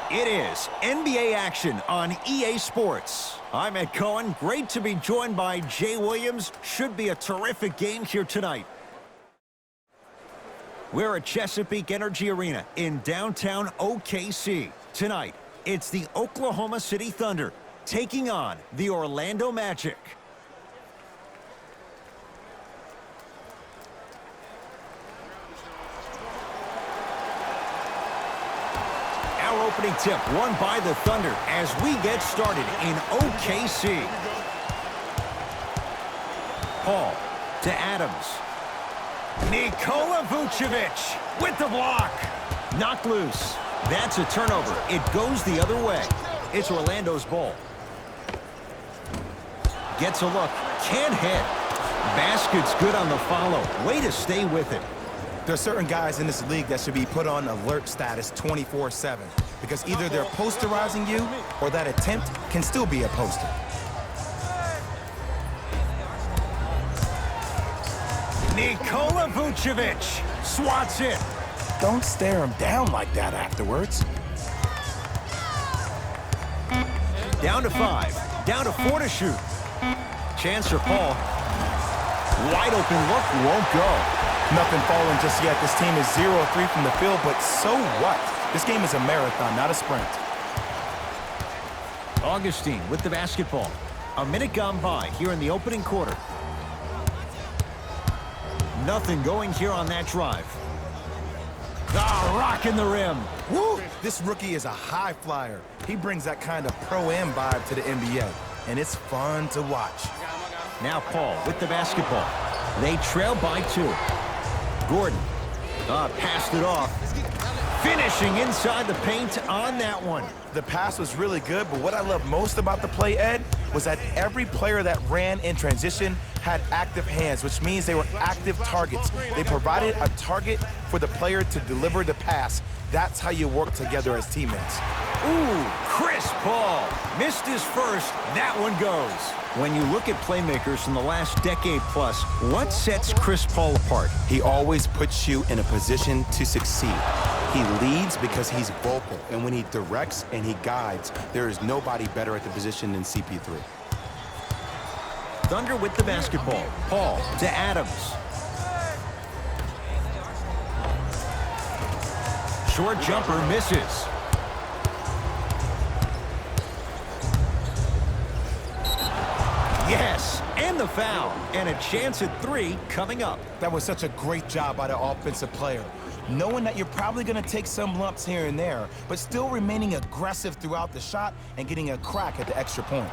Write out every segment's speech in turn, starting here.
It is NBA action on EA Sports. I'm Ed Cohen. Great to be joined by Jay Williams. Should be a terrific game here tonight. We're at Chesapeake Energy Arena in downtown OKC. Tonight, it's the Oklahoma City Thunder taking on the Orlando Magic. Our opening tip won by the Thunder as we get started in OKC. Paul to Adams. Nikola Vucevic with the block. Knocked loose. That's a turnover. It goes the other way. It's Orlando's ball. Gets a look. Can't hit. Basket's good on the follow. Way to stay with it. There are certain guys in this league that should be put on alert status 24/7 because either they're posterizing you or that attempt can still be a poster. Nikola Vucevic swats it. Don't stare him down like that afterwards. Down to 5. Down to 4 to shoot. Chance for Paul. Wide open look, won't go. Nothing falling just yet. This team is 0-3 from the field, but so what? This game is a marathon, not a sprint. Augustine with the basketball. A minute gone by here in the opening quarter. Nothing going here on that drive. Rocking the rim. Woo! This rookie is a high flyer. He brings that kind of pro-am vibe to the NBA, and it's fun to watch. Now Paul with the basketball. They trail by 2. Gordon passed it off. Finishing inside the paint on that one. The pass was really good, but what I love most about the play, Ed, was that every player that ran in transition had active hands, which means they were active targets. They provided a target for the player to deliver the pass. That's how you work together as teammates. Ooh, Chris Paul. Missed his first. That one goes. When you look at playmakers from the last decade plus, what sets Chris Paul apart? He always puts you in a position to succeed. He leads because he's vocal, and when he directs and he guides, there is nobody better at the position than CP3. Thunder with the basketball. Paul to Adams. Short jumper misses. Yes, and the foul. And a chance at 3 coming up. That was such a great job by the offensive player. Knowing that you're probably going to take some lumps here and there, but still remaining aggressive throughout the shot and getting a crack at the extra point.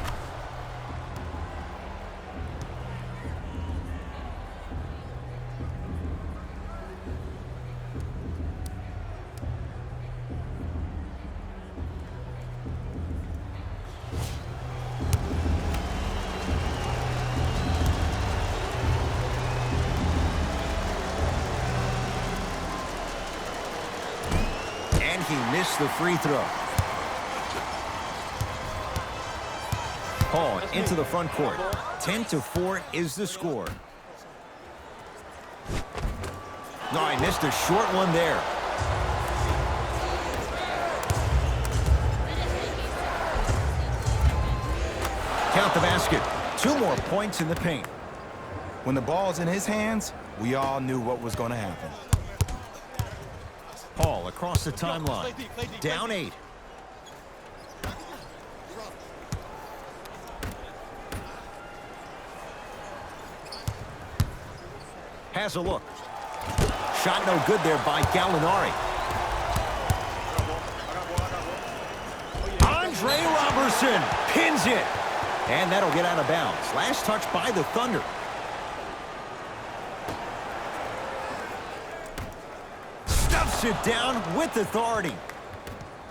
He missed the free throw. Paul into the front court. 10-4 is the score. No, I missed a short one there. Count the basket. 2 more points in the paint. When the ball's in his hands, we all knew what was going to happen. Paul across the timeline. Down 8. Has a look. Shot no good there by Gallinari. Andre Robertson pins it. And that'll get out of bounds. Last touch by the Thunder. It down with authority.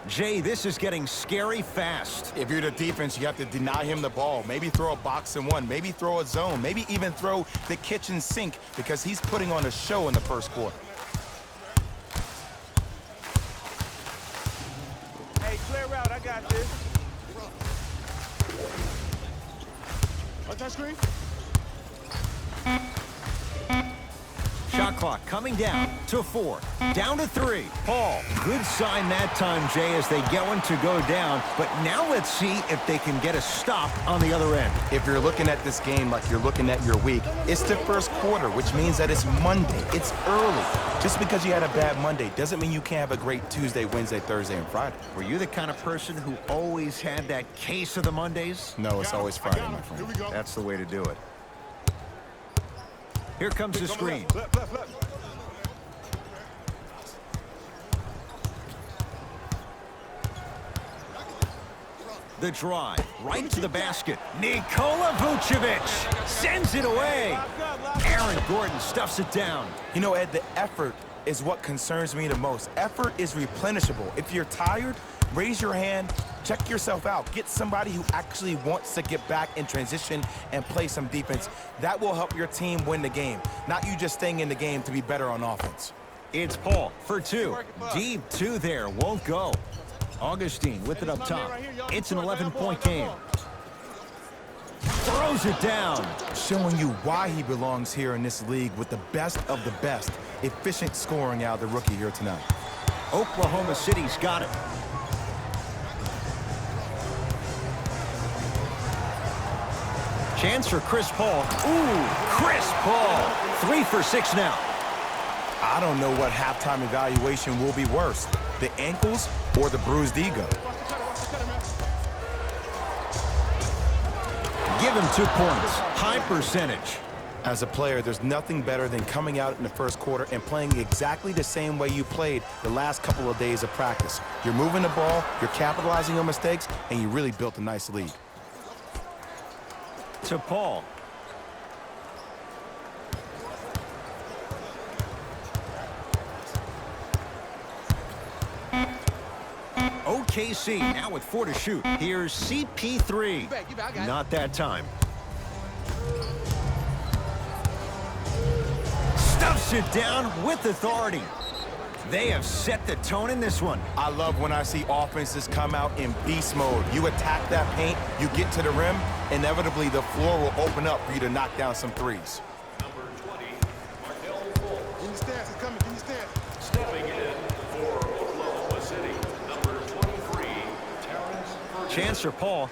Jay, this is getting scary fast. If you're the defense, you have to deny him the ball. Maybe throw a box and 1. Maybe throw a zone. Maybe even throw the kitchen sink because he's putting on a show in the first quarter. Hey, clear out. I got this. On touch screen. Shot clock coming down to 4. Down to 3. Paul, good sign that time, Jay, as they get one to go down. But now let's see if they can get a stop on the other end. If you're looking at this game like you're looking at your week, it's the first quarter, which means that it's Monday. It's early. Just because you had a bad Monday doesn't mean you can't have a great Tuesday, Wednesday, Thursday, and Friday. Were you the kind of person who always had that case of the Mondays? No, it's always Friday, my friend. That's the way to do it. Here comes the screen. The drive, right to the basket. Nikola Vucevic sends it away. Aaron Gordon stuffs it down. You know, Ed, the effort is what concerns me the most. Effort is replenishable. If you're tired, raise your hand, check yourself out. Get somebody who actually wants to get back in transition and play some defense. That will help your team win the game, not you just staying in the game to be better on offense. It's Paul for 2. Deep 2 there, won't go. Augustine with it up top. It's an 11-point game. Throws it down. Showing you why he belongs here in this league with the best of the best. Efficient scoring out of the rookie here tonight. Oklahoma City's got it. Chance for Chris Paul. Ooh, Chris Paul. 3 for 6 now. I don't know what halftime evaluation will be worse, the ankles or the bruised ego. Give him 2 points. High percentage. As a player, there's nothing better than coming out in the first quarter and playing exactly the same way you played the last couple of days of practice. You're moving the ball, you're capitalizing on mistakes, and you really built a nice lead. To Paul. OKC now with 4 to shoot. Here's CP3. Not that time. Stuffs it down with authority. They have set the tone in this one. I love when I see offenses come out in beast mode. You attack that paint, you get to the rim, inevitably the floor will open up for you to knock down some threes. Number 20, Markel Fultz. Can you stand? He's coming. Can you stand? Stepping in for Oklahoma City, number 23, Terrence. Chance for Paul.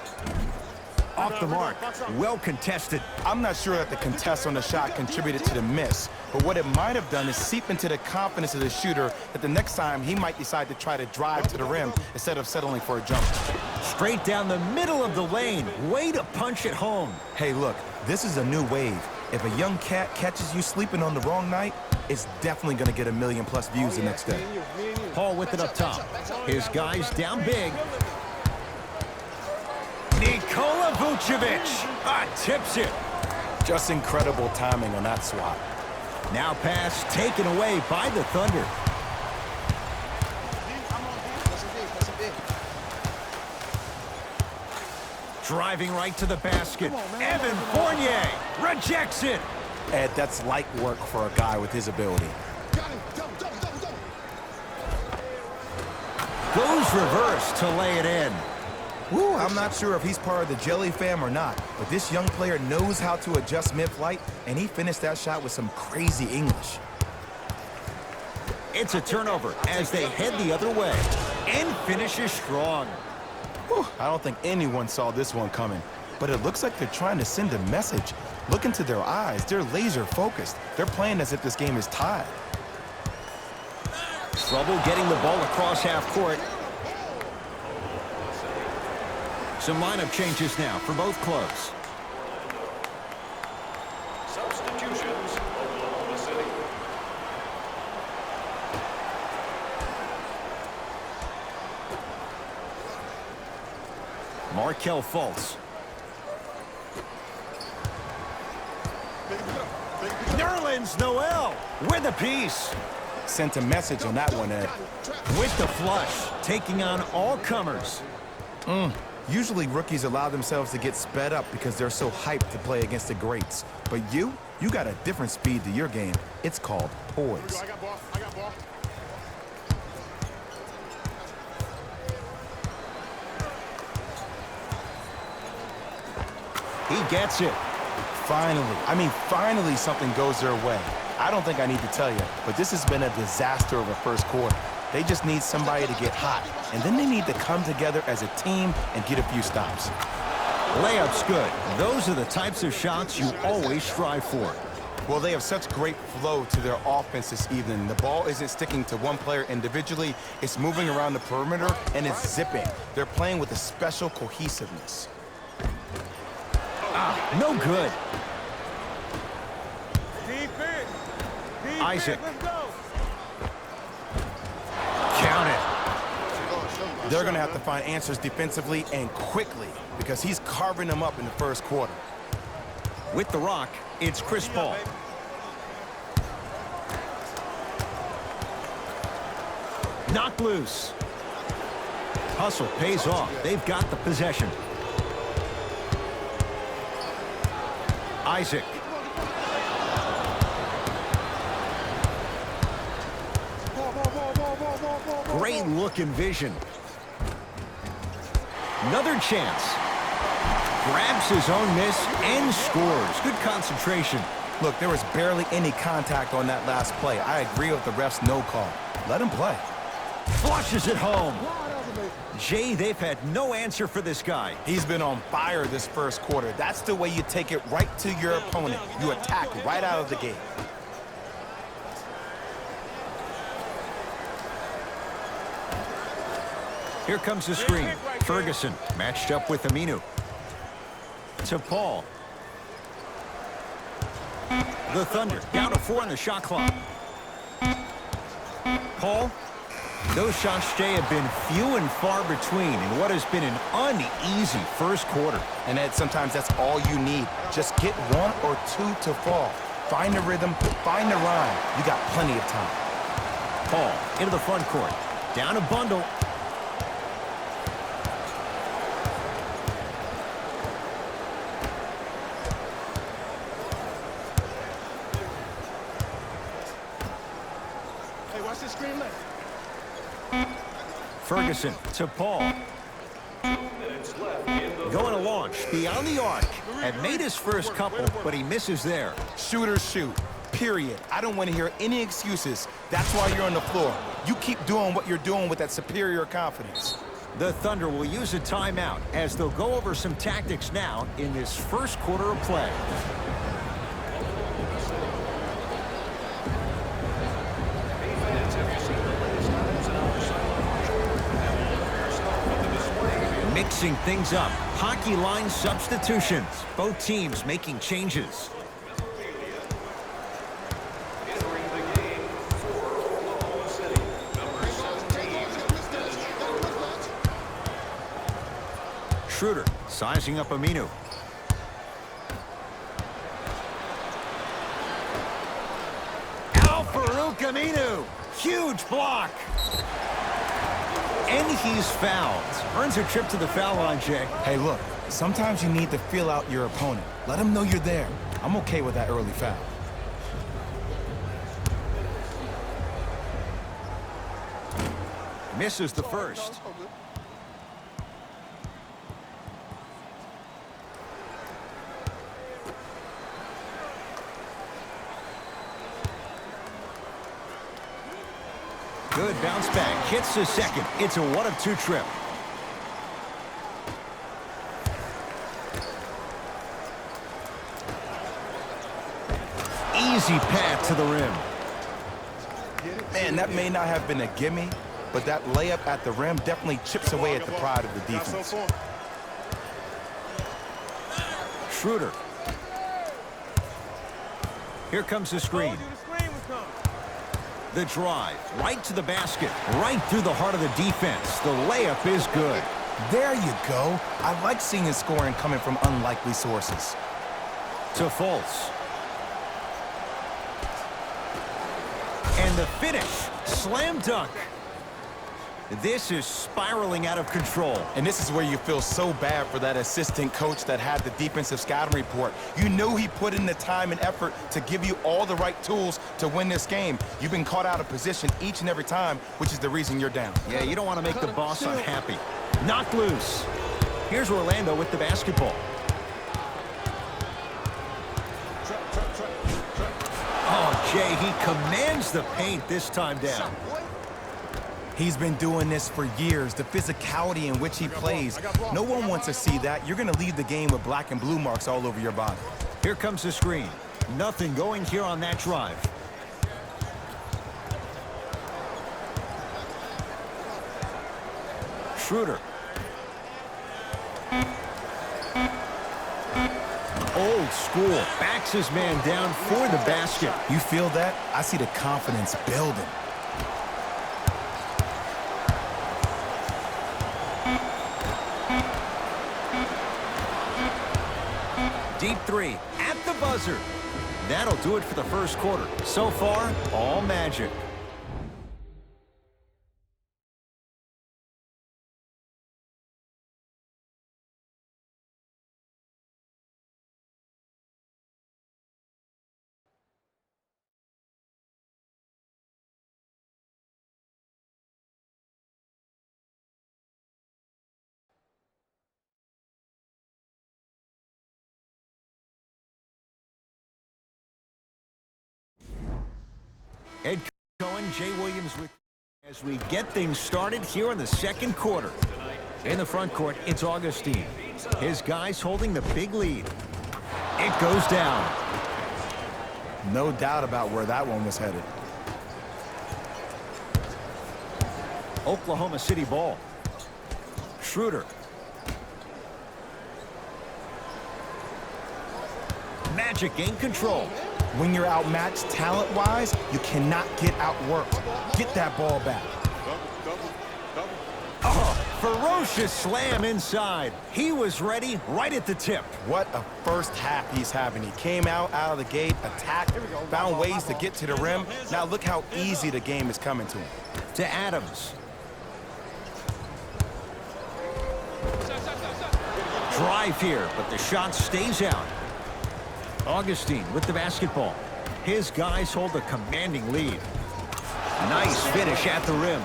Off the mark. Well contested. I'm not sure that the contest on the shot contributed to the miss, but what it might have done is seep into the confidence of the shooter that the next time he might decide to try to drive to the rim instead of settling for a jumper. Straight down the middle of the lane. Way to punch it home. Hey, look, this is a new wave. If a young cat catches you sleeping on the wrong night, it's definitely going to get 1 million+ views the next day. Paul with it up top. His guys down big. Nikola Vucevic tips it. Just incredible timing on that swat. Now pass taken away by the Thunder. Driving right to the basket. Evan Fournier rejects it. Ed, that's light work for a guy with his ability. Goes reverse to lay it in. Woo, I'm not sure if he's part of the Jelly fam or not, but this young player knows how to adjust mid-flight, and he finished that shot with some crazy English. It's a turnover as they head the other way and finishes strong. Whew, I don't think anyone saw this one coming, but it looks like they're trying to send a message. Look into their eyes. They're laser focused. They're playing as if this game is tied. Trouble getting the ball across half court. Some lineup changes now for both clubs. Substitutions, Oklahoma City. Markel Fultz. Nerlens Noel with a piece. Sent a message on that one, Ed. With the flush, taking on all comers. Usually rookies allow themselves to get sped up because they're so hyped to play against the greats. But you got a different speed to your game. It's called poise. I got ball. I got ball. He gets it. Finally something goes their way. I don't think I need to tell you, but this has been a disaster of a first quarter. They just need somebody to get hot, and then they need to come together as a team and get a few stops. Layup's good. Those are the types of shots you always strive for. Well, they have such great flow to their offense this evening. The ball isn't sticking to one player individually. It's moving around the perimeter, and it's zipping. They're playing with a special cohesiveness. No good. Isaac. Count it. They're going to have to find answers defensively and quickly because he's carving them up in the first quarter. With the rock, it's Chris Paul. Knocked loose. Hustle pays off. They've got the possession. Isaac. Great look and vision. Another chance. Grabs his own miss and scores. Good concentration. Look, there was barely any contact on that last play. I agree with the ref's no call. Let him play. Flushes it home. Jay, they've had no answer for this guy. He's been on fire this first quarter. That's the way you take it right to your opponent. You attack right out of the gate. Here comes the screen. Ferguson matched up with Aminu. To Paul. The Thunder down to 4 on the shot clock. Paul. Those shots, Jay, have been few and far between in what has been an uneasy first quarter. And Ed, sometimes that's all you need. Just get 1 or 2 to fall. Find the rhythm, find the rhyme. You got plenty of time. Paul into the front court. Down a bundle. Hey, watch this screen left. Ferguson to Paul. Going to launch beyond the arc. Had made his first couple, but he misses there. Shooters shoot, period. I don't want to hear any excuses. That's why you're on the floor. You keep doing what you're doing with that superior confidence. The Thunder will use a timeout as they'll go over some tactics now in this first quarter of play. Mixing things up. Hockey line substitutions. Both teams making changes. Entering the game for Oklahoma City, number 17. Schroeder sizing up Aminu. Al-Farouq Aminu. Huge block. And he's fouled. Earns a trip to the foul line, Jay. Hey, look, sometimes you need to feel out your opponent. Let them know you're there. I'm okay with that early foul. Misses the first. Good bounce back. Hits the second. It's a 1-of-2 trip. Easy path to the rim. Man, that may not have been a gimme, but that layup at the rim definitely chips away at the pride of the defense. Schroeder. Here comes the screen. The drive, right to the basket, right through the heart of the defense. The layup is good. There you go. I like seeing his scoring coming from unlikely sources. To Fultz. And the finish. Slam dunk. This is spiraling out of control. And this is where you feel so bad for that assistant coach that had the defensive scouting report. You knew he put in the time and effort to give you all the right tools to win this game. You've been caught out of position each and every time, which is the reason you're down. Yeah, you don't want to make the boss unhappy. Knocked loose. Here's Orlando with the basketball. Oh, Shea, he commands the paint this time down. He's been doing this for years. The physicality in which he plays. No one wants to see that. You're going to leave the game with black and blue marks all over your body. Here comes the screen. Nothing going here on that drive. Schroeder. Old school. Backs his man down for the basket. You feel that? I see the confidence building. Deep three at the buzzer. That'll do it for the first quarter. So far, all Magic. Ed Cohen, Jay Williams with as we get things started here in the second quarter. In the front court, it's Augustine. His guys holding the big lead. It goes down. No doubt about where that one was headed. Oklahoma City ball. Schroeder. Magic in control. When you're outmatched talent-wise, you cannot get outworked. Get that ball back. Oh, ferocious slam inside. He was ready right at the tip. What a first half he's having. He came out of the gate, attacked, found ways to get to the rim. Now look how easy the game is coming to him. To Adams. Drive here, but the shot stays out. Augustine with the basketball. His guys hold a commanding lead. Nice finish at the rim.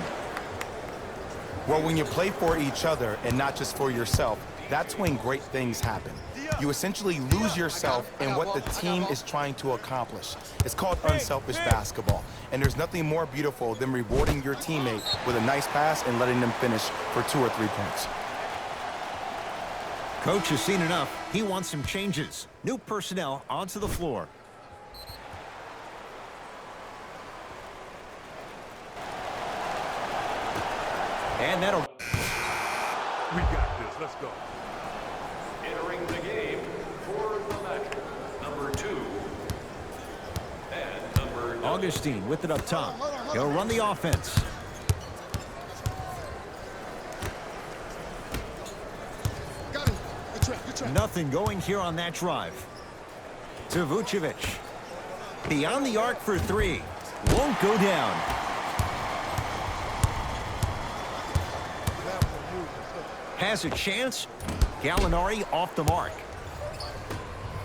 Well, when you play for each other and not just for yourself, that's when great things happen. You essentially lose yourself in what the team is trying to accomplish. It's called unselfish basketball. And there's nothing more beautiful than rewarding your teammate with a nice pass and letting them finish for 2 or 3 points. Coach has seen enough. He wants some changes. New personnel onto the floor. And that'll... We got this. Let's go. Entering the game for the Magic, number 2 and number 9. Augustine with it up top. He'll run the offense. Nothing going here on that drive. To Vucevic. Beyond the arc for 3. Won't go down. Has a chance. Gallinari off the mark.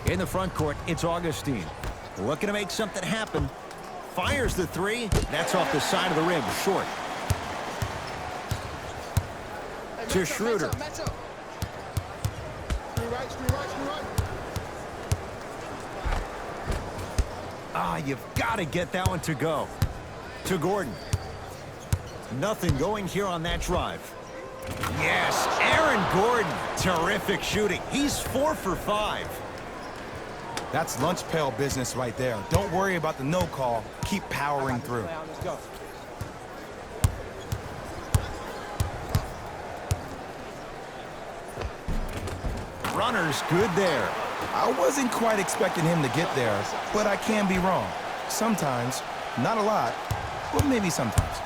In the front court, it's Augustine. Looking to make something happen. Fires the 3. That's off the side of the rim. Short. To Schroeder. Ah, you've got to get that one to go. To Gordon. Nothing going here on that drive. Yes, Aaron Gordon. Terrific shooting. He's 4 for 5. That's lunch pail business right there. Don't worry about the no call. Keep powering through. Runner's good there. I wasn't quite expecting him to get there, but I can be wrong. Sometimes, not a lot, but maybe sometimes.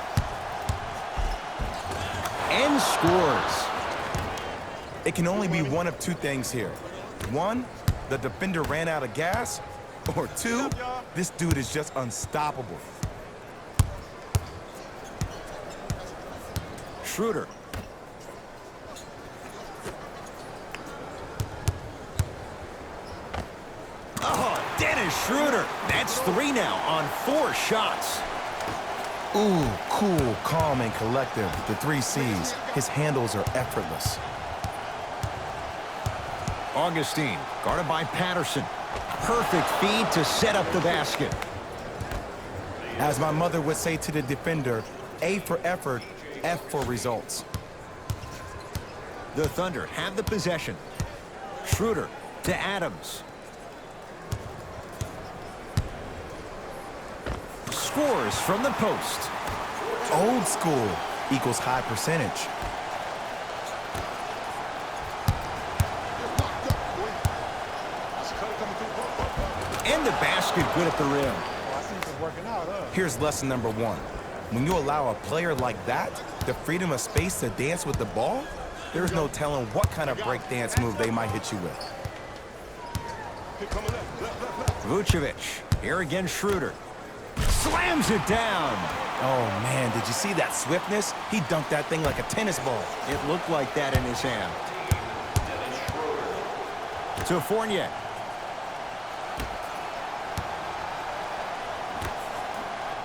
And scores. It can only be one of 2 things here. 1, the defender ran out of gas, or 2, this dude is just unstoppable. Schroeder. Oh, Dennis Schroeder. That's 3 now on 4 shots. Ooh, cool, calm, and collective. The 3 C's. His handles are effortless. Augustine, guarded by Patterson. Perfect feed to set up the basket. As my mother would say to the defender, A for effort, F for results. The Thunder have the possession. Schroeder to Adams. Scores from the post. Old school equals high percentage. And the basket good at the rim. Here's lesson number one. When you allow a player like that the freedom of space to dance with the ball, there's no telling what kind of breakdance move they might hit you with. Vucevic. Here again, Schroeder. Slams it down. Oh, man, did you see that swiftness? He dunked that thing like a tennis ball. It looked like that in his hand. To Fournier.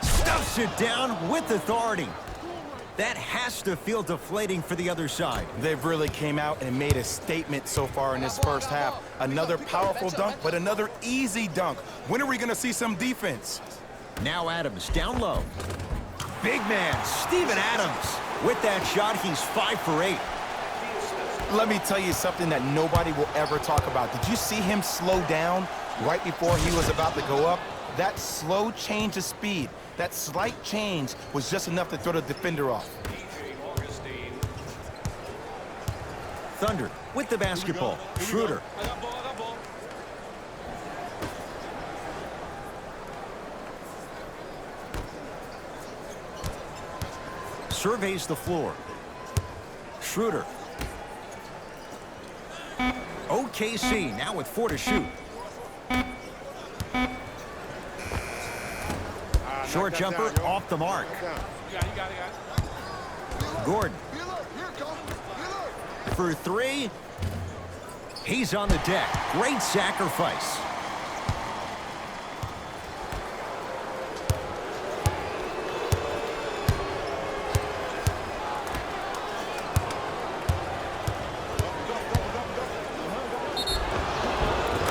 Stuffs it down with authority. That has to feel deflating for the other side. They've really came out and made a statement so far in this first half. Another powerful dunk, but another easy dunk. When are we going to see some defense? Now Adams down low. Big man, Steven Adams. With that shot, he's 5 for 8. Let me tell you something that nobody will ever talk about. Did you see him slow down right before he was about to go up? That slow change of speed, that slight change was just enough to throw the defender off. Thunder with the basketball. Schroeder. Surveys the floor. Schroeder. OKC now with 4 to shoot. Short jumper off the mark. Gordon. For 3. He's on the deck. Great sacrifice.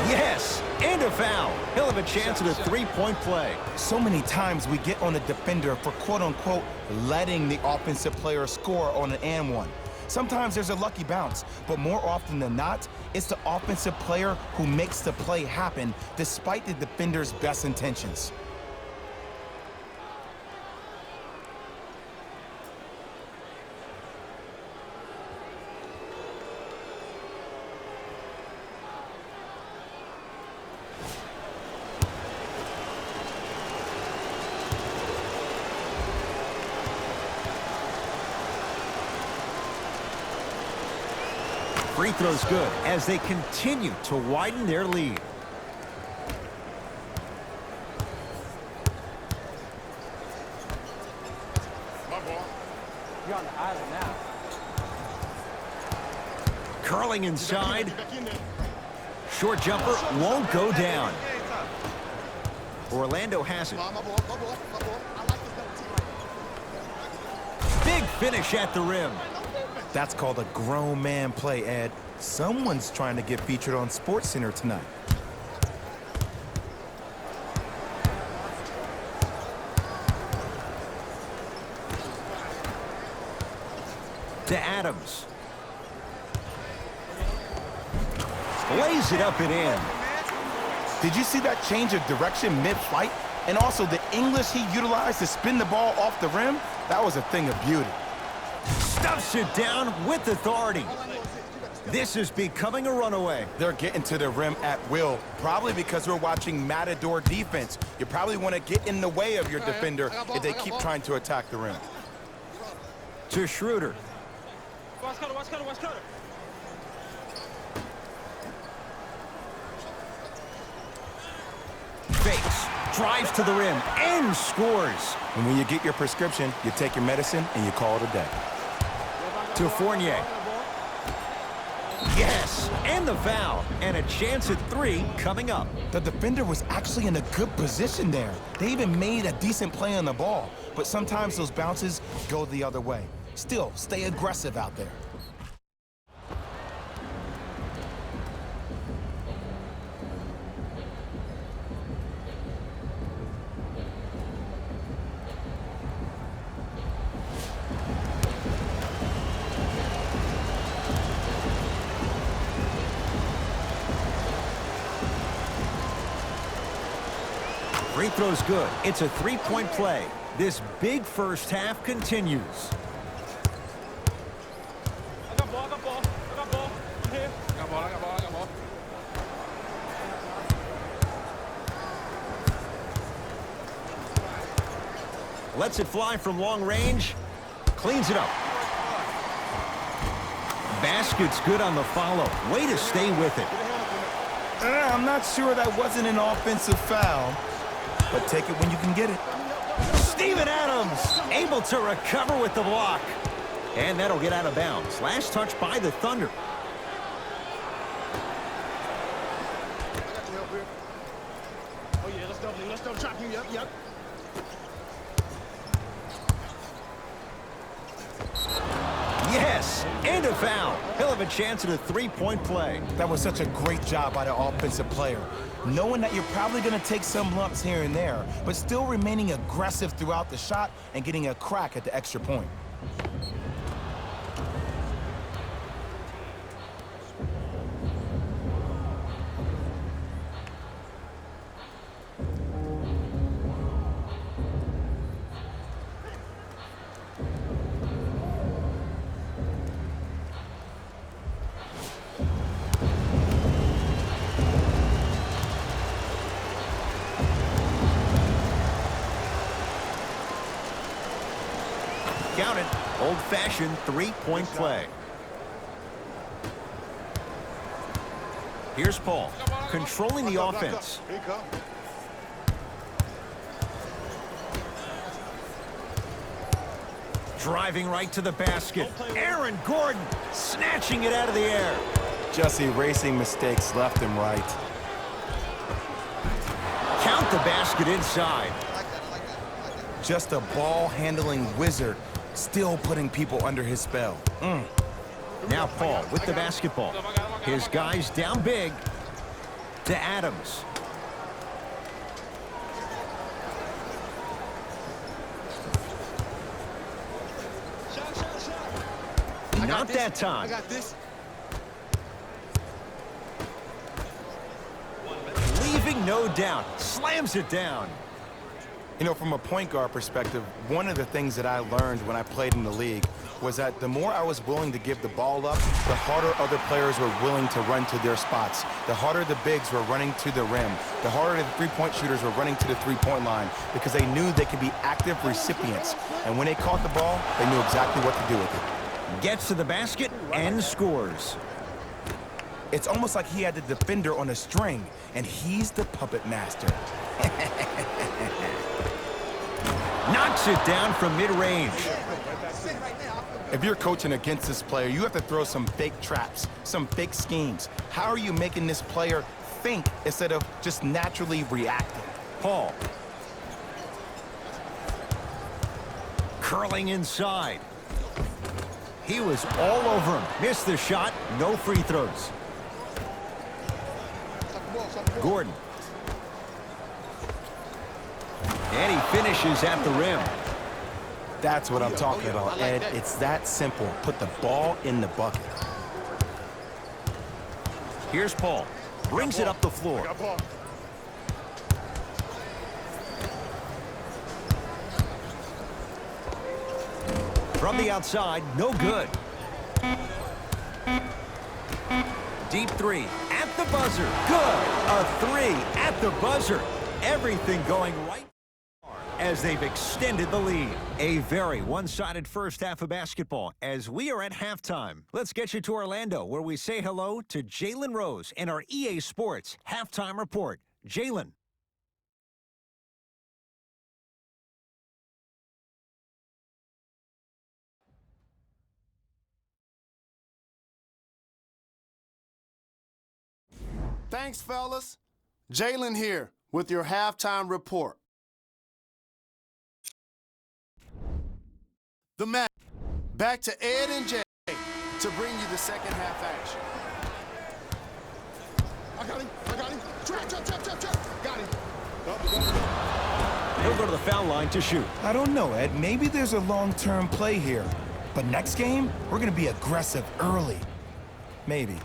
Yes, and a foul. He'll have a chance at a three-point play. So many times we get on the defender for quote-unquote letting the offensive player score on an and one. Sometimes there's a lucky bounce, but more often than not, it's the offensive player who makes the play happen despite the defender's best intentions. Free throw's good as they continue to widen their lead. You're on the island now. Curling inside. Short jumper won't go down. Orlando has it. Big finish at the rim. That's called a grown man play, Ed. Someone's trying to get featured on SportsCenter tonight. To Adams. Lays it up and in. Did you see that change of direction mid-flight? And also the English he utilized to spin the ball off the rim? That was a thing of beauty. Stuffs it down with authority. This is becoming a runaway. They're getting to the rim at will, probably because we're watching Matador defense. You probably want to get in the way of your defender if they keep trying to attack the rim. To Schroeder. Fakes, drives to the rim, and scores. And when you get your prescription, you take your medicine and you call it a day. To Fournier. Yes, and the foul, and a chance at 3 coming up. The defender was actually in a good position there. They even made a decent play on the ball, but sometimes those bounces go the other way. Still, stay aggressive out there. Free throw's good. It's a three-point play. This big first half continues. I got ball, I got ball, I got ball. I'm here. I got ball, I got ball, I got ball. Lets it fly from long range. Cleans it up. Basket's good on the follow. Way to stay with it. I'm not sure that wasn't an offensive foul, but take it when you can get it. Steven Adams able to recover with the block. And that'll get out of bounds. Last touch by the Thunder. I got your help here. Oh yeah, let's double trap you. Yep. Yes, and a foul. He'll have a chance at a three-point play. That was such a great job by the offensive player. Knowing that you're probably going to take some lumps here and there, but still remaining aggressive throughout the shot and getting a crack at the extra point. Count it. Old-fashioned three-point play. Here's Paul, controlling the offense. Here you come. Driving right to the basket. Aaron Gordon snatching it out of the air. Just erasing mistakes left and right. Count the basket inside. Just a ball-handling wizard, still putting people under his spell. Now Paul with the basketball. His guys down big to Adams. Not that time. I got this. Leaving no doubt. Slams it down. You know, from a point guard perspective, one of the things that I learned when I played in the league was that the more I was willing to give the ball up, the harder other players were willing to run to their spots. The harder the bigs were running to the rim. The harder the three-point shooters were running to the three-point line because they knew they could be active recipients. And when they caught the ball, they knew exactly what to do with it. Gets to the basket and scores. It's almost like he had the defender on a string, and he's the puppet master. Knocks it down from mid-range. If you're coaching against this player, you have to throw some fake traps, some fake schemes. How are you making this player think instead of just naturally reacting? Paul. Curling inside. He was all over him. Missed the shot. No free throws. Gordon. And he finishes at the rim. That's what I'm talking about, Ed. It's that simple. Put the ball in the bucket. Here's Paul. Brings it up the floor. From the outside, no good. Deep three at the buzzer. Good. A three at the buzzer. Everything going right as they've extended the lead. A very one-sided first half of basketball as we are at halftime. Let's get you to Orlando, where we say hello to Jalen Rose in our EA Sports Halftime Report. Jalen. Thanks, fellas. Jalen here with your halftime report. The match. Back to Ed and Jay to bring you the second half action. I got him. Trap. Got him. He'll go to the foul line to shoot. I don't know, Ed. Maybe there's a long-term play here. But next game, we're going to be aggressive early. Maybe.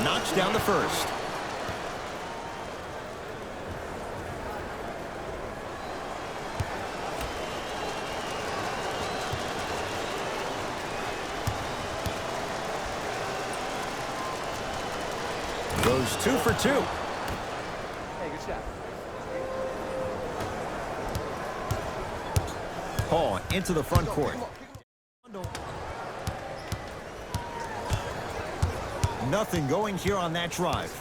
knocks down the first. Goes 2 for 2. Hey, good shot. Paul into the front court. Nothing going here on that drive.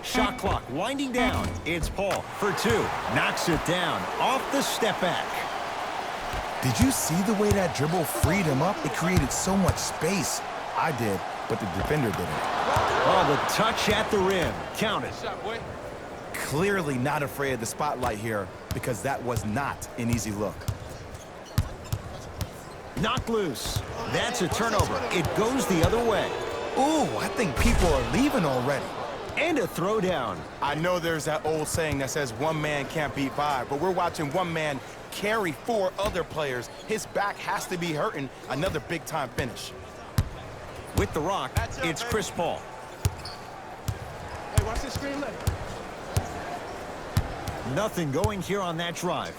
Shot clock winding down. It's Paul for 2. Knocks it down off the step back. Did you see the way that dribble freed him up? It created so much space. I did, but the defender didn't. Oh, the touch at the rim. Count it. Shot, boy. Clearly not afraid of the spotlight here because that was not an easy look. Knocked loose. That's a turnover. It goes the other way. Ooh, I think people are leaving already. And a throwdown. I know there's that old saying that says one man can't beat 5, but we're watching one man carry 4 other players. His back has to be hurting. Another big-time finish. With the rock, it's Chris Paul. Hey, watch this screen left. Nothing going here on that drive.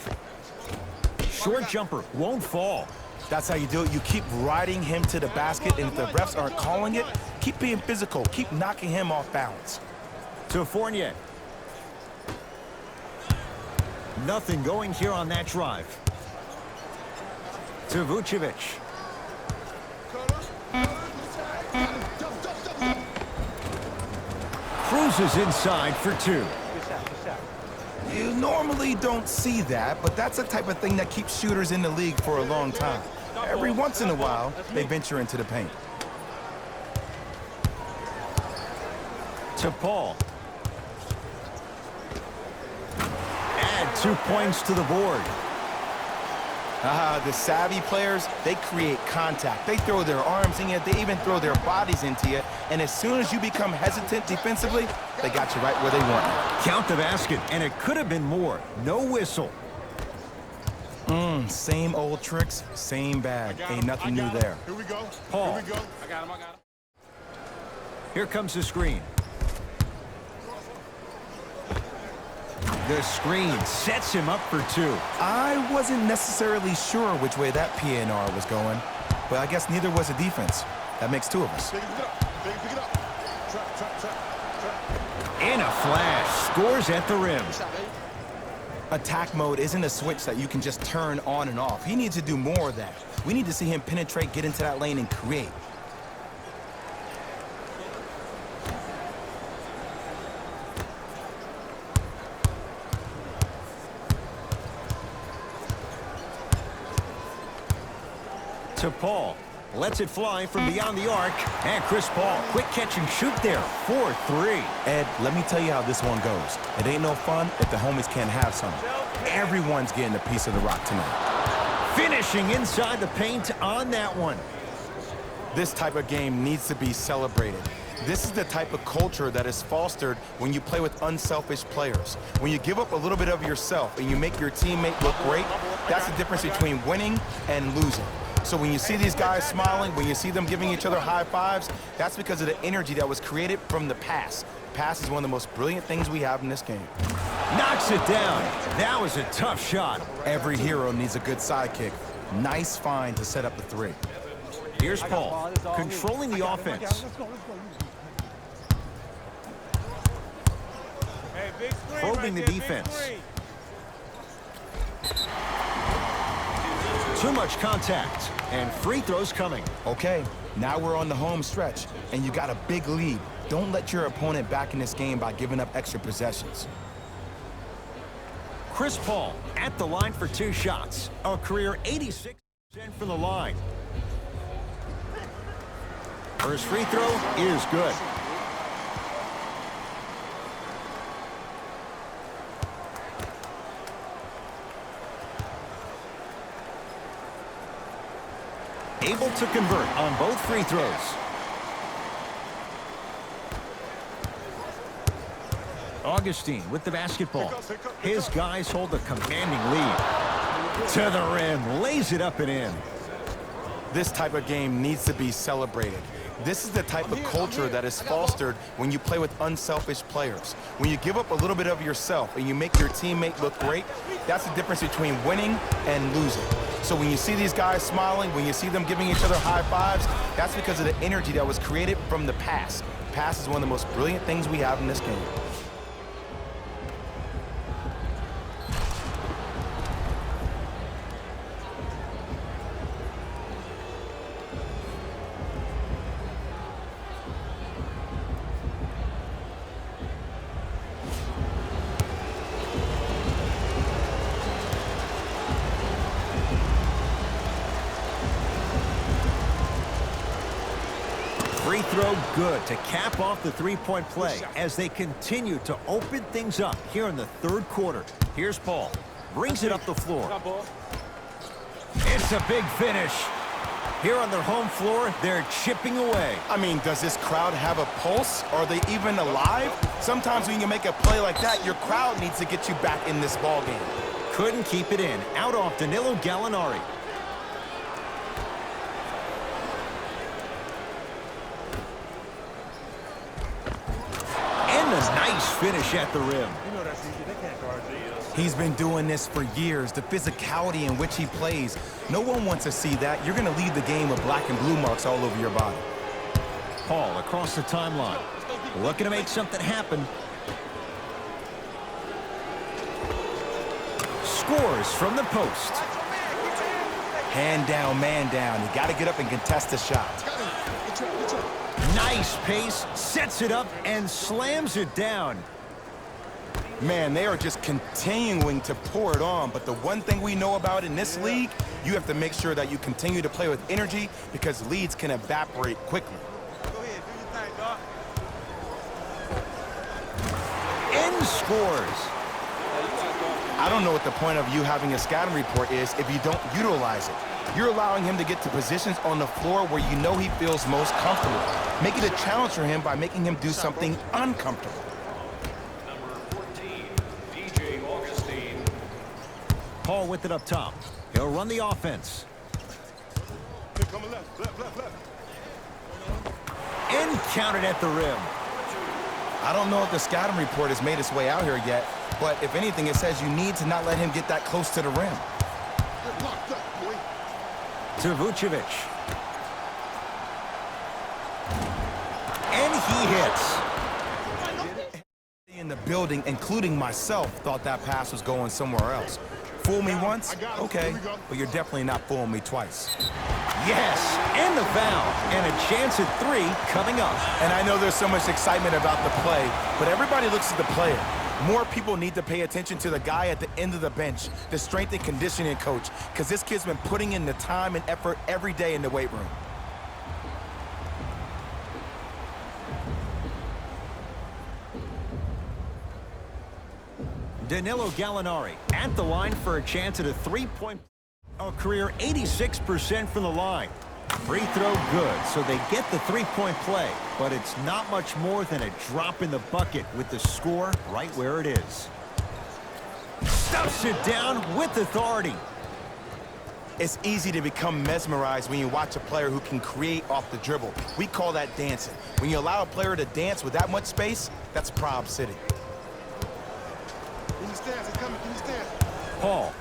Short jumper won't fall. That's how you do it. You keep riding him to the basket, and if the refs aren't calling it, keep being physical. Keep knocking him off balance. To Fournier. Nothing going here on that drive. To Vucevic. Cruises inside for 2. Good shot, good shot. You normally don't see that, but that's the type of thing that keeps shooters in the league for a long time. Every once in a while, they venture into the paint. To Paul. Add 2 points to the board. The savvy players, they create contact. They throw their arms in you. They even throw their bodies into you. And as soon as you become hesitant defensively, they got you right where they want you. Count the basket, and it could have been more. No whistle. Same old tricks, same bag. Ain't nothing new there. Here we go. Paul. Here we go. I got him, I got him. Here comes the screen. The screen sets him up for 2. I wasn't necessarily sure which way that PNR was going, but I guess neither was the defense. That makes 2 of us. Pick it up. Pick it up. Trap. In a flash, scores at the rim. Attack mode isn't a switch that you can just turn on and off. He needs to do more of that. We need to see him penetrate, get into that lane, and create. To Paul. Lets it fly from beyond the arc. And Chris Paul, quick catch and shoot there. 4-3. Ed, let me tell you how this one goes. It ain't no fun if the homies can't have some. Everyone's getting a piece of the rock tonight. Finishing inside the paint on that one. This type of game needs to be celebrated. This is the type of culture that is fostered when you play with unselfish players. When you give up a little bit of yourself and you make your teammate look great, that's the difference between winning and losing. So when you see these guys smiling, when you see them giving each other high fives, that's because of the energy that was created from the pass. Pass is one of the most brilliant things we have in this game. Knocks it down. That was a tough shot. Every hero needs a good sidekick. Nice find to set up the 3. Here's Paul, controlling the offense. Hey, big screen Probing the right there, big defense. screen. Too much contact, and free throws coming. Okay, now we're on the home stretch, and you got a big lead. Don't let your opponent back in this game by giving up extra possessions. Chris Paul at the line for 2 shots. A career 86% from the line. First free throw is good. Able to convert on both free throws. Augustine with the basketball. His guys hold a commanding lead. To the rim, lays it up and in. This type of game needs to be celebrated. This is the type of culture that is fostered when you play with unselfish players. When you give up a little bit of yourself and you make your teammate look great, that's the difference between winning and losing. So when you see these guys smiling, when you see them giving each other high fives, that's because of the energy that was created from the pass. The pass is one of the most brilliant things we have in this game. Free throw good to cap off the three-point play as they continue to open things up here in the third quarter. Here's Paul. Brings it up the floor. It's a big finish. Here on their home floor, they're chipping away. I mean, does this crowd have a pulse? Are they even alive? Sometimes when you make a play like that, your crowd needs to get you back in this ball game. Couldn't keep it in. Out off Danilo Gallinari. And a nice finish at the rim. You know that's easy. They can't guard you. He's been doing this for years, the physicality in which he plays. No one wants to see that. You're going to leave the game with black and blue marks all over your body. Paul across the timeline. Looking to make something happen. Scores from the post. Hand down, man down. You got to get up and contest the shot. Nice pace, sets it up, and slams it down. Man, they are just continuing to pour it on. But the one thing we know about in this league, you have to make sure that you continue to play with energy because leads can evaporate quickly. Go ahead, do your thing, dog. And scores. I don't know what the point of you having a scouting report is if you don't utilize it. You're allowing him to get to positions on the floor where you know he feels most comfortable. Make it a challenge for him by making him do something uncomfortable. Number 14, DJ Augustine. Paul with it up top. He'll run the offense. Here, coming left, left. And counted at the rim. I don't know if the scouting report has made its way out here yet, but if anything, it says you need to not let him get that close to the rim. Get locked up, boy. To Vucevic. And he hits. In the building, including myself, thought that pass was going somewhere else. Fool me once? Okay, but you're definitely not fooling me twice. Yes, and the foul. And a chance at three coming up. And I know there's so much excitement about the play, but everybody looks at the player. More people need to pay attention to the guy at the end of the bench, the strength and conditioning coach, because this kid's been putting in the time and effort every day in the weight room. Danilo Gallinari at the line for a chance at a three-point. A career 86% from the line. Free throw good, so they get the three-point play, but it's not much more than a drop in the bucket with the score right where it is. Stuffs it down with authority. It's easy to become mesmerized when you watch a player who can create off the dribble. We call that dancing. When you allow a player to dance with that much space, that's Prob City. Can you stand? It's coming. Can you stand? Paul.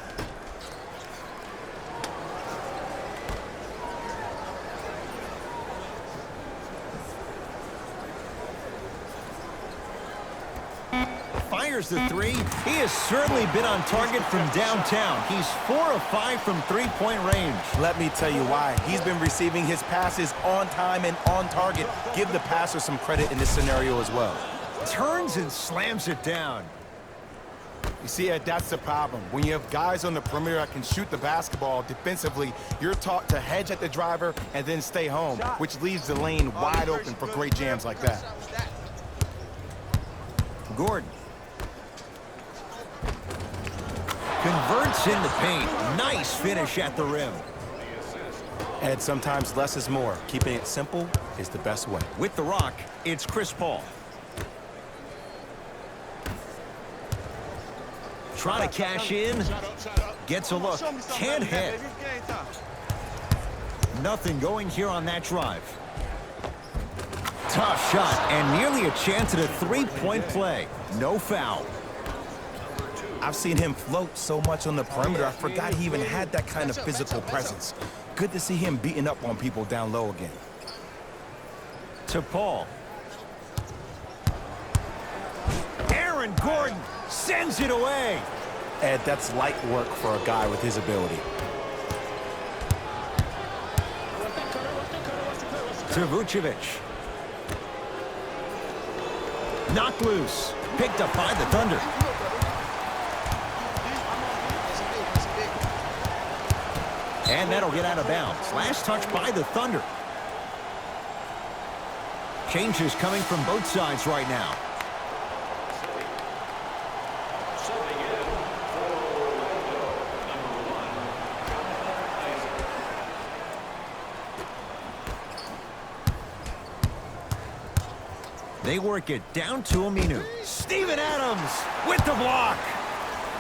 Fires the three. He has certainly been on target from downtown. He's 4 of 5 from three-point range. Let me tell you why. He's been receiving his passes on time and on target. Give the passer some credit in this scenario as well. Turns and slams it down. You see, Ed, that's the problem. When you have guys on the perimeter that can shoot the basketball defensively, you're taught to hedge at the driver and then stay home, which leaves the lane wide open for great jams like that. Gordon. Converts in the paint. Nice finish at the rim. Ed, sometimes less is more. Keeping it simple is the best way. With the rock, it's Chris Paul. Trying to cash in. Gets a look. Can't hit. Nothing going here on that drive. Tough shot and nearly a chance at a three-point play. No foul. I've seen him float so much on the perimeter, I forgot he even had that kind of physical presence. Good to see him beating up on people down low again. To Paul. Aaron Gordon sends it away. Ed, that's light work for a guy with his ability. To Vucevic. Knocked loose. Picked up by the Thunder. And that'll get out of bounds. Last touch by the Thunder. Changes coming from both sides right now. They work it down to Aminu. Steven Adams with the block.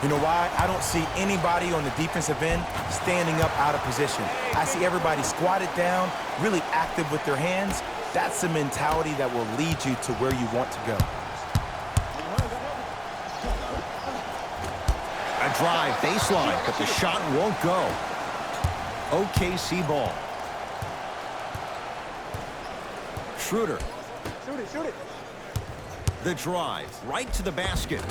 You know why? I don't see anybody on the defensive end standing up out of position. I see everybody squatted down, really active with their hands. That's the mentality that will lead you to where you want to go. A drive baseline, but the shot won't go. OKC ball. Schroeder. Shoot it. The drive, right to the basket.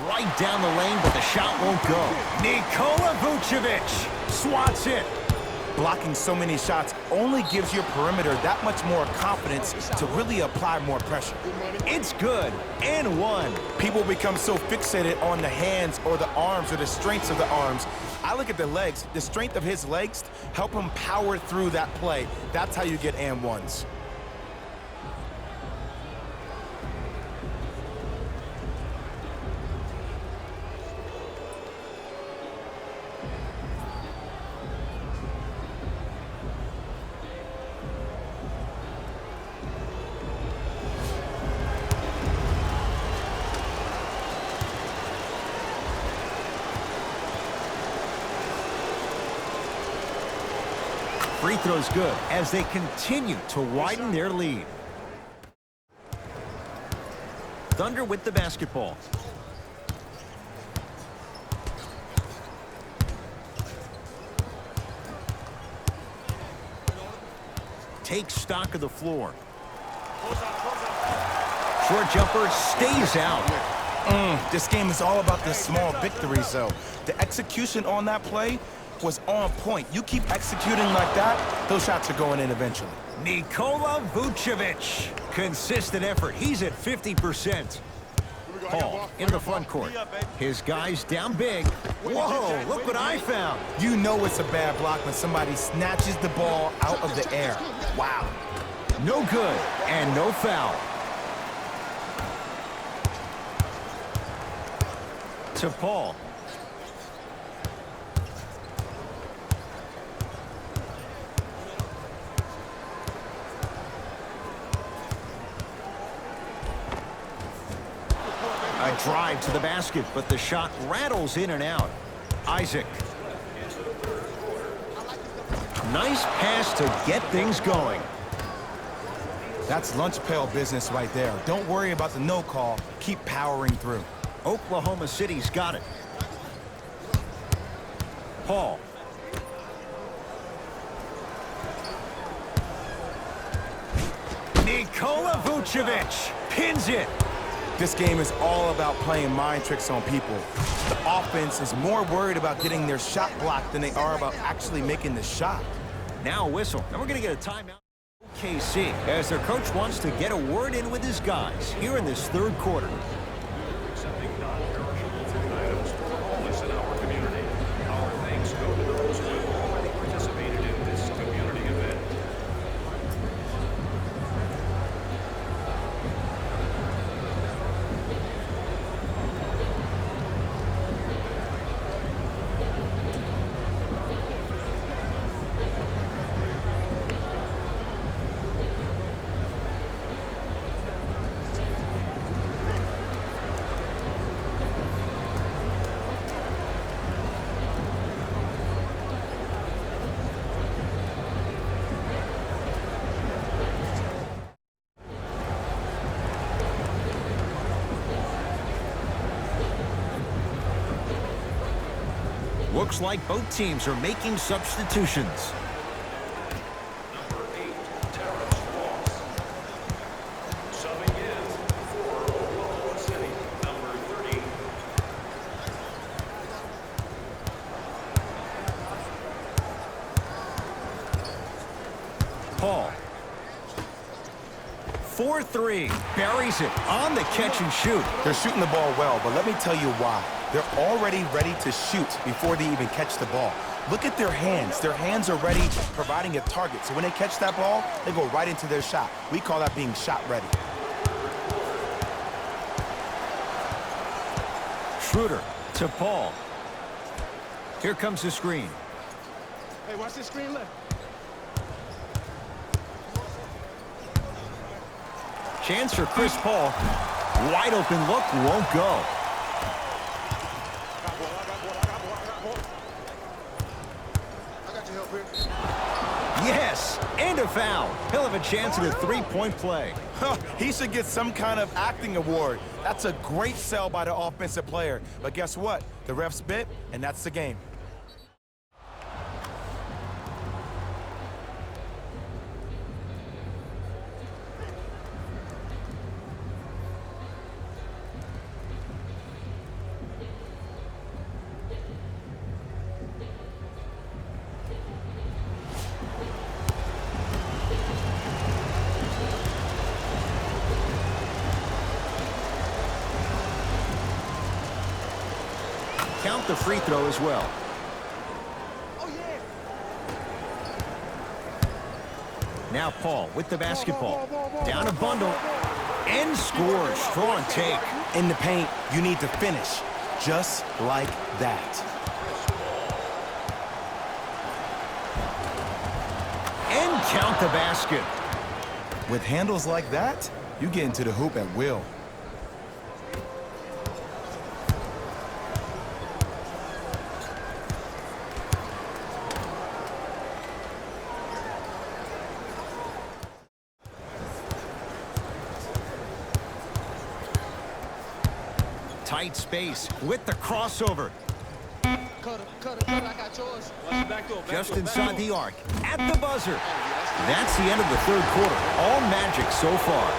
Right down the lane, but the shot won't go. Nikola Vucevic swats it. Blocking so many shots only gives your perimeter that much more confidence to really apply more pressure. It's good, and one. People become so fixated on the hands or the arms or the strengths of the arms. I look at the legs. The strength of his legs help him power through that play. That's how you get and ones. Free throw's good as they continue to widen their lead. Thunder with the basketball. Takes stock of the floor. Short jumper stays out. This game is all about the small victories, though. The execution on that play was on point. You keep executing like that, those shots are going in eventually. Nikola Vucevic. Consistent effort. He's at 50%. Paul in the front court. His guys down big. Whoa, look what I found. You know it's a bad block when somebody snatches the ball out of the air. Wow. No good and no foul. To Paul. A drive to the basket, but the shot rattles in and out. Isaac. Nice pass to get things going. That's lunch pail business right there. Don't worry about the no call. Keep powering through. Oklahoma City's got it. Paul. Nikola Vucevic pins it. This game is all about playing mind tricks on people. The offense is more worried about getting their shot blocked than they are about actually making the shot. Now a whistle. And we're going to get a timeout. OKC, as their coach wants to get a word in with his guys here in this third quarter. Accepting non-perishable food items for the homeless in our community. Our thanks go to those who have already participated in this community event. Looks like both teams are making substitutions. Number 8, Terrence Ross. Subbing in for Oklahoma City, number 30. Paul. 4-3. Buries it on the catch and shoot. They're shooting the ball well, but let me tell you why. They're already ready to shoot before they even catch the ball. Look at their hands. Their hands are ready, providing a target. So when they catch that ball, they go right into their shot. We call that being shot ready. Schroeder to Paul. Here comes the screen. Hey, watch this screen left. Chance for Chris Paul. Wide open look, won't go. I got your help here. Yes, and a foul. He'll have a chance at a three-point play. Huh, he should get some kind of acting award. That's a great sell by the offensive player. But guess what? The refs bit, and that's the game. Count the free throw as well. Oh, yeah. Now Paul with the basketball. Down a bundle. And scores. Strong take. In the paint, you need to finish just like that. And count the basket. With handles like that, you get into the hoop at will. Tight space with the crossover. Cutter, I got yours. Watch it back door. Just inside the arc. At the buzzer. That's the end of the third quarter. All Magic so far.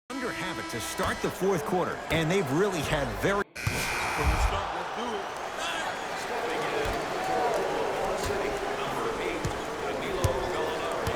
Thunder have it to start the fourth quarter, and they've really had very... Stepping in for Oklahoma City, number 8, Danilo Gallinari.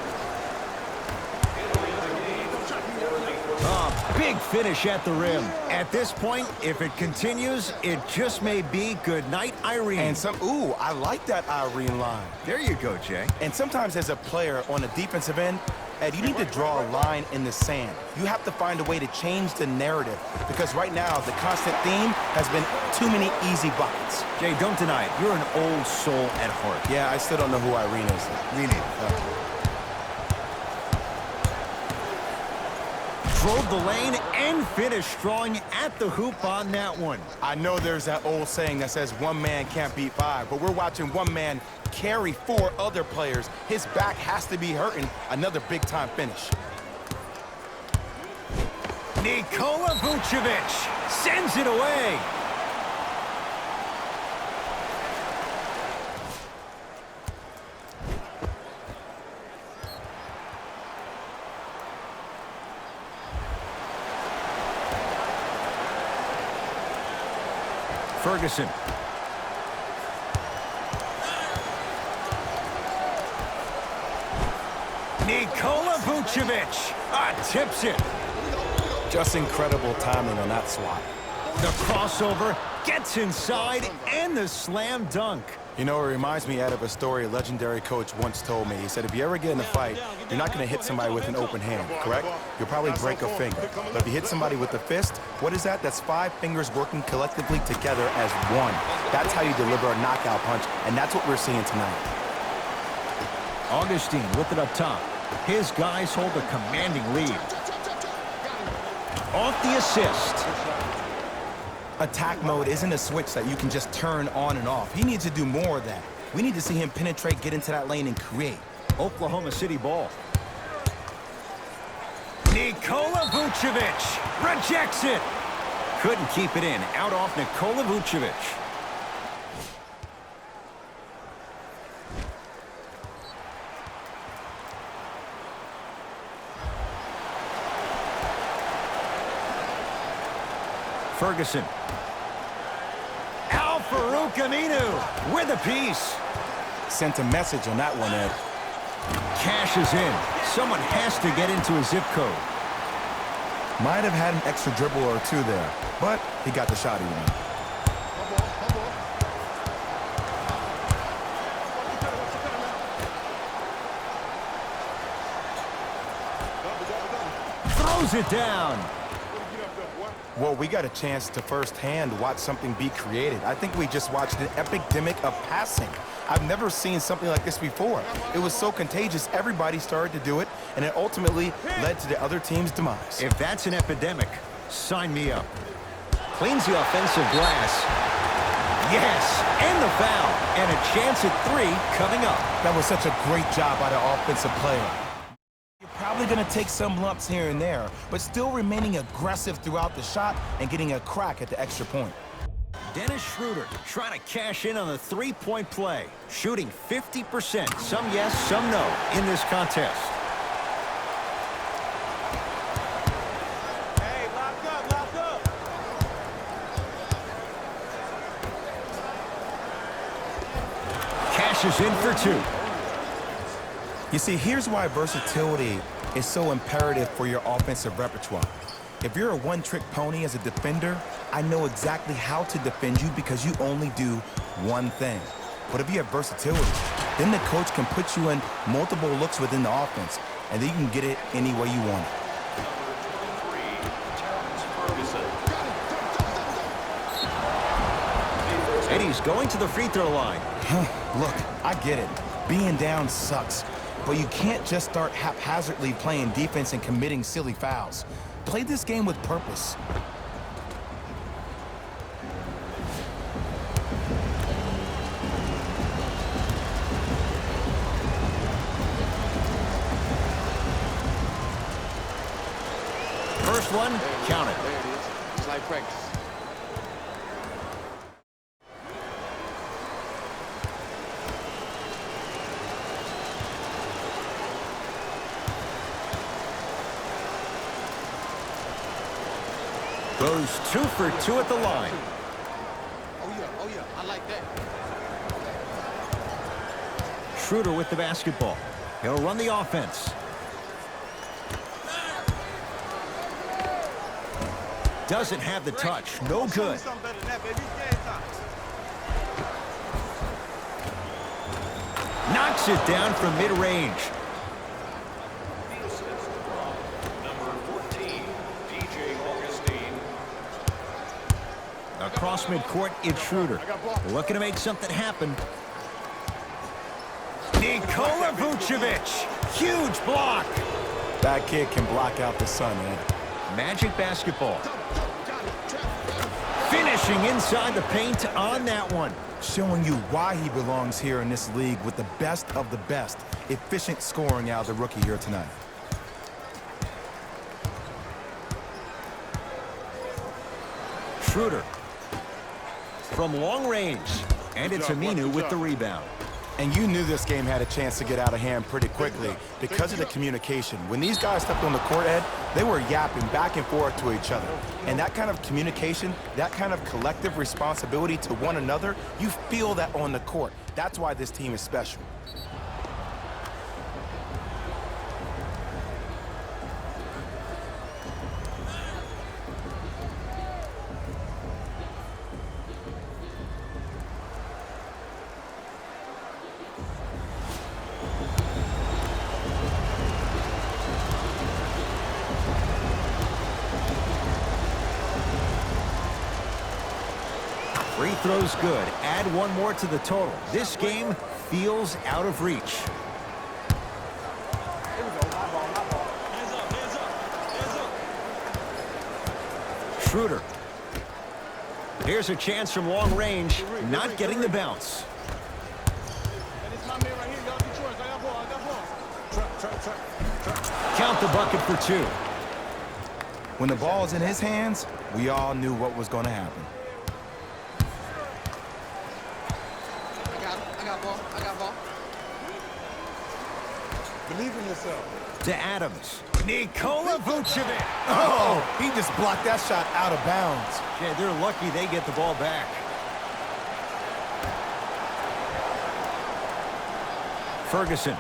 Entering the game for the Big finish at the rim. At this point, if it continues, it just may be good night, Irene. And ooh, I like that Irene line. There you go, Jay. And sometimes as a player on the defensive end, Ed, you need to draw a line in the sand. You have to find a way to change the narrative because right now the constant theme has been too many easy buckets. Jay, don't deny it. You're an old soul at heart. Yeah, I still don't know who Irene is. Me neither. Drove the lane and finished strong at the hoop on that one. I know there's that old saying that says one man can't beat five, but we're watching one man carry four other players. His back has to be hurting. Another big-time finish. Nikola Vucevic sends it away. Ferguson. Nikola Vucevic tips it. Just incredible timing on that swat. The crossover gets inside and the slam dunk. You know, it reminds me, Ed, of a story a legendary coach once told me. He said, if you ever get in a fight, you're not going to hit somebody with an open hand, correct? You'll probably break a finger. But if you hit somebody with a fist, what is that? That's 5 fingers working collectively together as one. That's how you deliver a knockout punch, and that's what we're seeing tonight. Augustine with it up top. His guys hold a commanding lead. Off the assist. Attack mode isn't a switch that you can just turn on and off. He needs to do more of that. We need to see him penetrate, get into that lane, and create. Oklahoma City ball. Nikola Vucevic rejects it. Couldn't keep it in. Out off Nikola Vucevic. Ferguson. Al-Farouq Aminu with a piece. Sent a message on that one, Ed. Cashes in. Someone has to get into a zip code. Might have had an extra dribble or two there, but he got the shot he wanted. Throws it down. Well, we got a chance to firsthand watch something be created. I think we just watched an epidemic of passing. I've never seen something like this before. It was so contagious, everybody started to do it, and it ultimately led to the other team's demise. If that's an epidemic, sign me up. Cleans the offensive glass. Yes, and the foul. And a chance at 3 coming up. That was such a great job by the offensive player. You're probably going to take some lumps here and there, but still remaining aggressive throughout the shot and getting a crack at the extra point. Dennis Schroeder trying to cash in on the three-point play. Shooting 50%. Some yes, some no in this contest. Hey, lock up, lock up. Cashes in for 2. You see, here's why versatility is so imperative for your offensive repertoire. If you're a one-trick pony as a defender, I know exactly how to defend you because you only do one thing. But if you have versatility, then the coach can put you in multiple looks within the offense, and then you can get it any way you want it. And he's going to the free throw line. Look, I get it. Being down sucks. But you can't just start haphazardly playing defense and committing silly fouls. Play this game with purpose. First one, count it. There it is. It's like practice. Goes 2 for 2 at the line. Oh yeah, I like that. Schroeder with the basketball. He'll run the offense. Doesn't have the touch. No good. Knocks it down from mid-range. Across midcourt, it's Schroeder. Looking to make something happen. Nikola Vucevic. Huge block. That kid can block out the sun, man. Magic basketball. Finishing inside the paint on that one. Showing you why he belongs here in this league with the best of the best. Efficient scoring out of the rookie here tonight. Schroeder. From long range. And it's Aminu with the rebound. And you knew this game had a chance to get out of hand pretty quickly because of the communication. When these guys stepped on the court, Ed, they were yapping back and forth to each other. And that kind of communication, that kind of collective responsibility to one another, you feel that on the court. That's why this team is special. Free throw's good. Add one more to the total. This game feels out of reach. Schroeder. Here's a chance from long range, not getting the bounce. And it's my man right here. Y'all get yours. I got ball. I got ball. Trap. Count the bucket for 2. When the ball's in his hands, we all knew what was going to happen. I got him. I got ball. I got ball. Believe in yourself. To Adams. Nikola Vucevic. Oh, he just blocked that shot out of bounds. Yeah, they're lucky they get the ball back. Ferguson.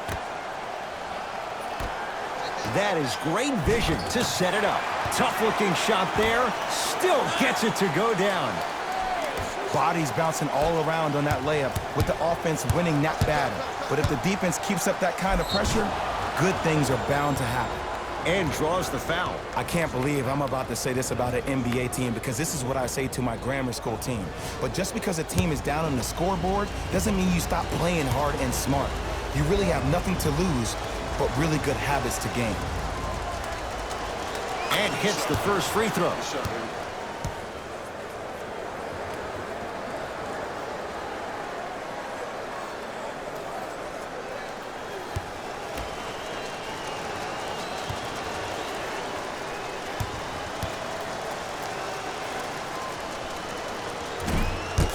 That is great vision to set it up. Tough-looking shot there. Still gets it to go down. Bodies bouncing all around on that layup with the offense winning that battle. But if the defense keeps up that kind of pressure, good things are bound to happen. And draws the foul. I can't believe I'm about to say this about an NBA team because this is what I say to my grammar school team. But just because a team is down on the scoreboard doesn't mean you stop playing hard and smart. You really have nothing to lose, but really good habits to gain. And hits the first free throw.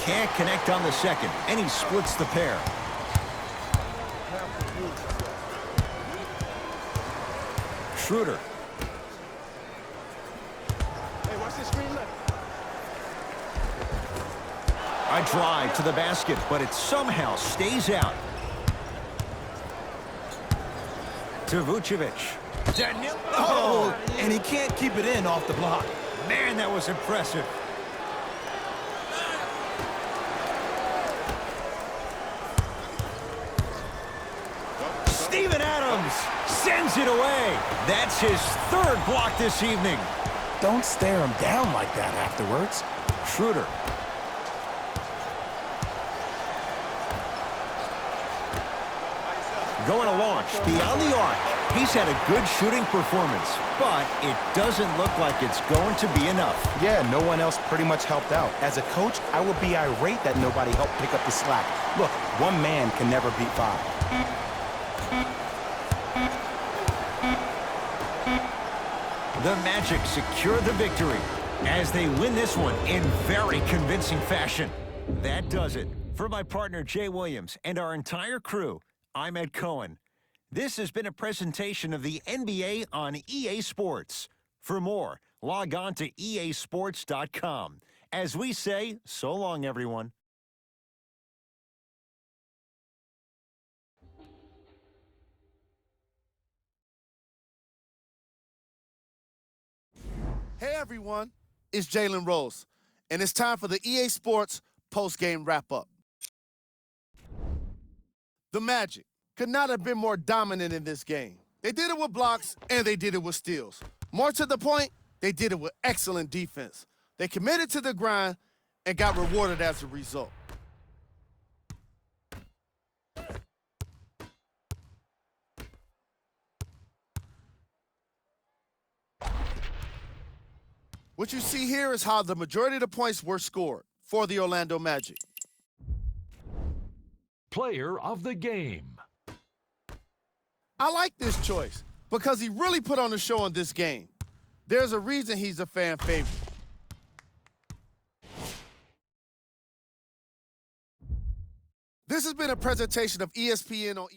Can't connect on the second, and he splits the pair. Schroeder. Hey, watch this screen left. I drive to the basket, but it somehow stays out. To Vucevic. Oh, and he can't keep it in off the block. Man, that was impressive. Steven Adams sends it away. That's his 3rd block this evening. Don't stare him down like that afterwards. Schroeder. Going to launch beyond the arc. He's had a good shooting performance, but it doesn't look like it's going to be enough. Yeah, no one else pretty much helped out. As a coach, I would be irate that nobody helped pick up the slack. Look, one man can never beat 5. The Magic secure the victory as they win this one in very convincing fashion. That does it. For my partner Jay Williams and our entire crew, I'm Ed Cohen. This has been a presentation of the NBA on EA Sports. For more, log on to easports.com. As we say, so long, everyone. Hey everyone, it's Jalen Rose, and it's time for the EA Sports post-game wrap-up. The Magic could not have been more dominant in this game. They did it with blocks, and they did it with steals. More to the point, they did it with excellent defense. They committed to the grind and got rewarded as a result. What you see here is how the majority of the points were scored for the Orlando Magic. Player of the game. I like this choice because he really put on a show in this game. There's a reason he's a fan favorite. This has been a presentation of ESPN on